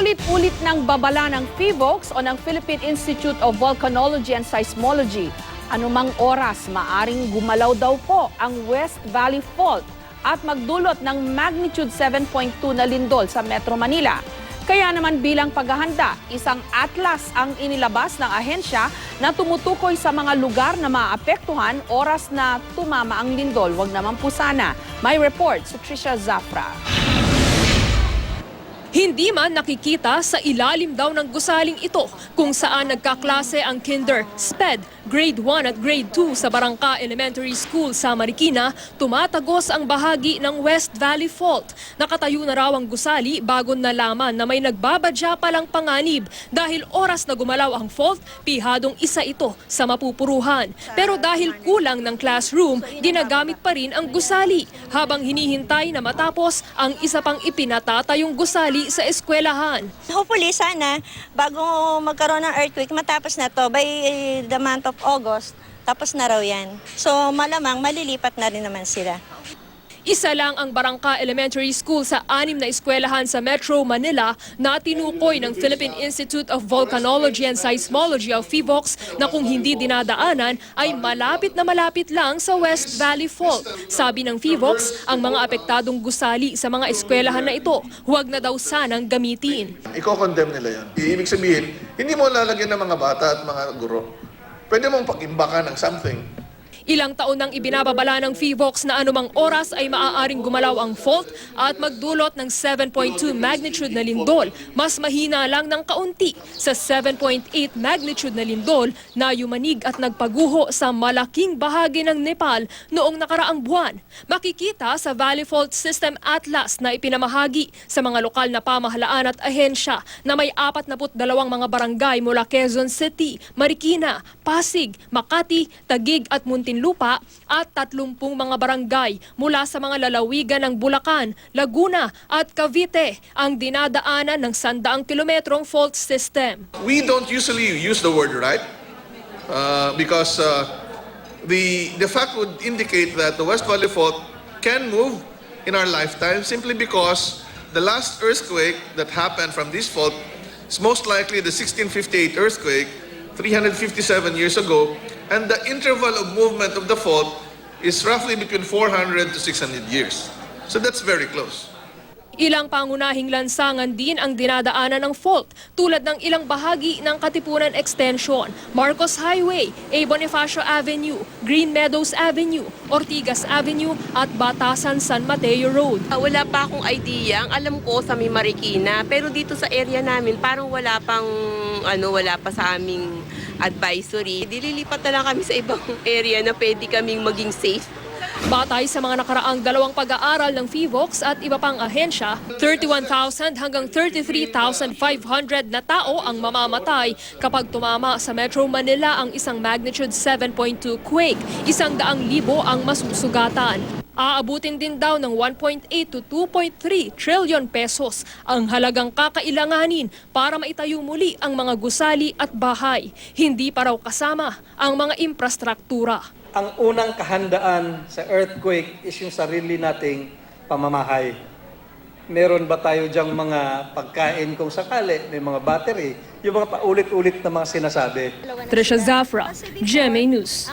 Ulit-ulit ng babala ng PHIVOLCS o ng Philippine Institute of Volcanology and Seismology. Anumang oras, maaring gumalaw daw po ang West Valley Fault at magdulot ng magnitude 7.2 na lindol sa Metro Manila. Kaya naman bilang paghahanda, isang atlas ang inilabas ng ahensya na tumutukoy sa mga lugar na maapektuhan oras na tumama ang lindol. Wag naman po sana. May report si Trisha Zafra. Hindi man nakikita sa ilalim daw ng gusaling ito kung saan nagkaklase ang Kinder, SPED, Grade 1 at Grade 2 sa Barangka Elementary School sa Marikina, tumatagos ang bahagi ng West Valley Fault. Nakatayo na raw ang gusali bago nalaman na may nagbabadya palang panganib dahil oras na gumalaw ang fault, pihadong isa ito sa mapupuruhan. Pero dahil kulang ng classroom, ginagamit pa rin ang gusali habang hinihintay na matapos ang isa pang ipinatatayong gusali sa eskwelahan. Hopefully sana bago magkaroon ng earthquake matapos na to by the month of August, tapos na raw yan. So malamang malilipat na rin naman sila. Isa lang ang Barangka Elementary School sa 6 na eskwelahan sa Metro Manila na tinukoy ng Philippine Institute of Volcanology and Seismology o PHIVOLCS na kung hindi dinadaanan ay malapit na malapit lang sa West Valley Fault. Sabi ng PHIVOLCS, ang mga apektadong gusali sa mga eskwelahan na ito, huwag na daw sanang gamitin. Iko-condemn nila yan. Ibig sabihin, hindi mo lalagyan ng mga bata at mga guro. Pwede mong pag-imbakan ng something. Ilang taon nang ibinababala ng PHIVOLCS na anumang oras ay maaaring gumalaw ang fault at magdulot ng 7.2 magnitude na lindol. Mas mahina lang ng kaunti sa 7.8 magnitude na lindol na yumanig at nagpaguho sa malaking bahagi ng Nepal noong nakaraang buwan. Makikita sa Valley Fault System Atlas na ipinamahagi sa mga lokal na pamahalaan at ahensya na may 42 mga barangay mula Quezon City, Marikina, Pasig, Makati, Taguig at Muntinlupa at 30 mga barangay mula sa mga lalawigan ng Bulacan, Laguna at Cavite ang dinadaanan ng 100 kilometrong fault system. We don't usually use the word right because the fact would indicate that the West Valley Fault can move in our lifetime simply because the last earthquake that happened from this fault is most likely the 1658 earthquake 357 years ago, and the interval of movement of the fault is roughly between 400 to 600 years. So that's very close. Ilang pangunahing lansangan din ang dinadaanan ng fault tulad ng ilang bahagi ng Katipunan Extension, Marcos Highway, A. Bonifacio Avenue, Green Meadows Avenue, Ortigas Avenue at Batasan San Mateo Road. Wala pa akong idea. Ang alam ko sa may Marikina, pero dito sa area namin parang wala pa sa aming advisory. Dililipat na lang kami sa ibang area na pwede kaming maging safe. Batay sa mga nakaraang 2 pag-aaral ng PHIVOLCS at iba pang ahensya, 31,000 hanggang 33,500 na tao ang mamamatay kapag tumama sa Metro Manila ang isang magnitude 7.2 quake. 100,000 ang masusugatan. Aabutin din daw ng 1.8 to 2.3 trillion pesos ang halagang kakailanganin para maitayo muli ang mga gusali at bahay. Hindi pa raw kasama ang mga infrastruktura. Ang unang kahandaan sa earthquake is yung sarili nating pamamahay. Meron ba tayo diyang mga pagkain kung sakali, may mga battery, yung mga paulit-ulit na mga sinasabi. Trisha Zafra, GMA News.